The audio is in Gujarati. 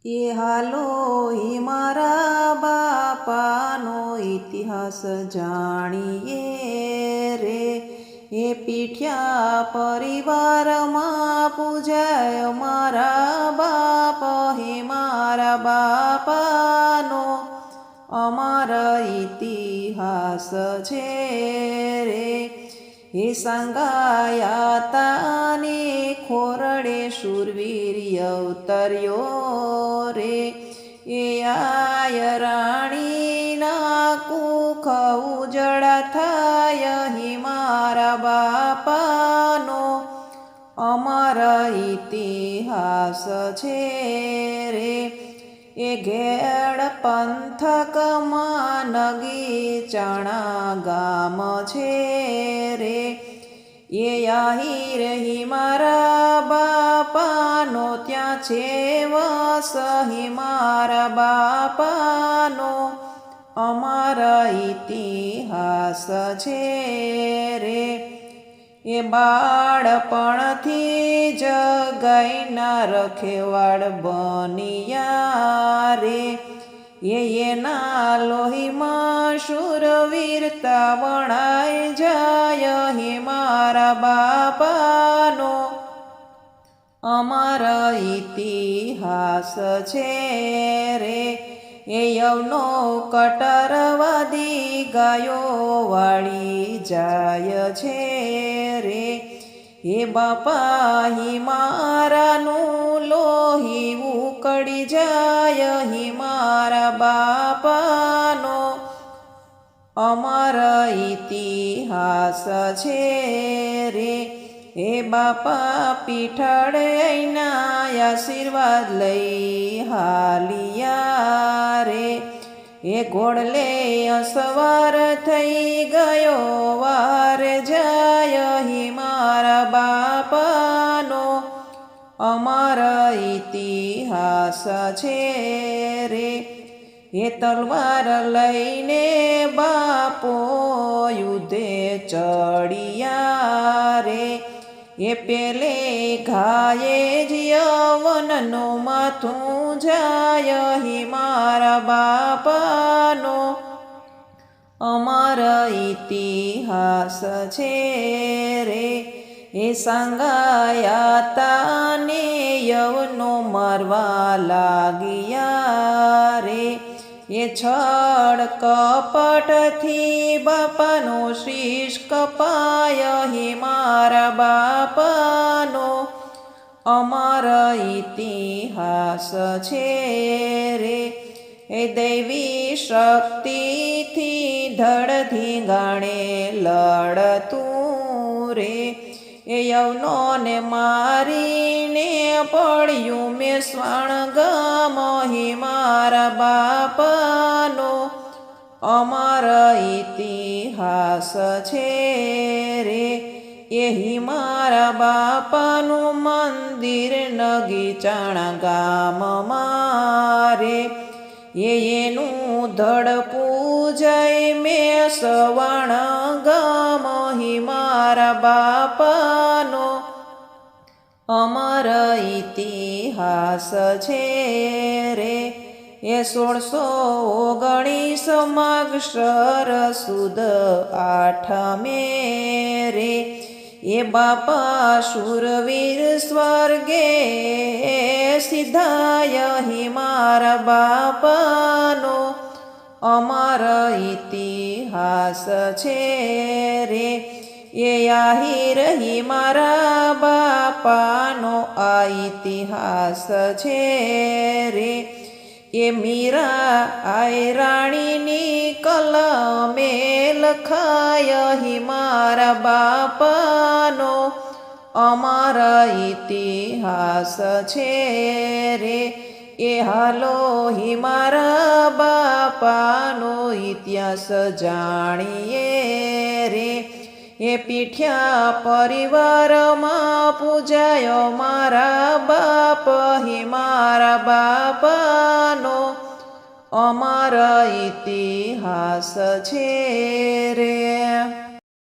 એ હાલો એ મારા બાપાનો ઇતિહાસ જાણીએ રે. એ પીઠ્યા પરિવારમાં પૂજાય મારા બાપ. હે મારા બાપાનો અમર ઇતિહાસ છે રે. એ સંગાયા તાને ખોરડે શૂરવીર અવતર્યો રે. એ આય રાણીના કુખ ઉજળા થાય. હે મારા બાપાનો અમર ઇતિહાસ છે રે. એ ઘેડ પંથકમાં નગીચણા ગામ છે રે. એ આહીર હે મારા બાપાનો ત્યાં છે વસ. હે મારા બાપાનો અમર ઇતિહાસ છે રે. એ બાળપણથી જ ગાયના રખેવાળ બન્યા રે. એના લોહીમાં શૂરવીરતા વણાઈ જાય. હે મારા બાપાનો અમર ઇતિહાસ છે રે. એ યવનો કટરવાદી ગાયો વાળી જાય છે રે. હે બાપા હે મારાનું લોહી ઉકળી જાય. હે મારા બાપાનો અમર ઇતિહાસ છે રે. હે બાપા પીઠાડે એના આશીર્વાદ લઈ હાલિયા રે. એ ઘોડલે અસવાર થઈ ગયો વાર જાય. હે મારા બાપાનો અમર ઇતિહાસ છે રે. એ તલવાર લઈને બાપો યુદ્ધે ચડિયા રે. એ પેલે ઘાયે જ યવનનું માથું જાય. હે મારા બાપાનો અમર ઇતિહાસ છે રે. એ સંગાયા તાને યવનો મારવા લાગ્યા રે. એ છળ કપટથી બાપાનો શીશ કપાય. હે મારા બાપાનો અમર ઇતિહાસ છે રે. એ દૈવી શક્તિથી ધડ ધીંગાણે લડતું રે. એ યવનોને મારીને પડ્યું મેં સ્વર્ગમ. હે મારા બાપાનો અમર ઇતિહાસ છે રે. એ મારા બાપાનું મંદિર નગીચણા ગામમાં રે. એનું ધડ પૂજય મેં સવણ ગામ. હે મારા બાપાનો અમર ઇતિહાસ છે રે. એ 1619 માગશર સુદ 8મે રે. એ બાપા શૂરવીર સ્વર્ગે સિધાય. હે મારા બાપાનો અમર ઇતિહાસ છે રે. એ આહીર હે મારા બાપાનો આ ઇતિહાસ છે રે. એ મીરા આય રાણીની કલમે લખાય. હે મારા બાપાનો અમર ઇતિહાસ છે રે. એ હાલો હે મારા બાપાનો ઇતિહાસ જાણીએ રે. એ પીઠ્યા પરિવારમાં પૂજાયો મારા બાપ. હે મારા બાપાનો અમર ઇતિહાસ છે રે.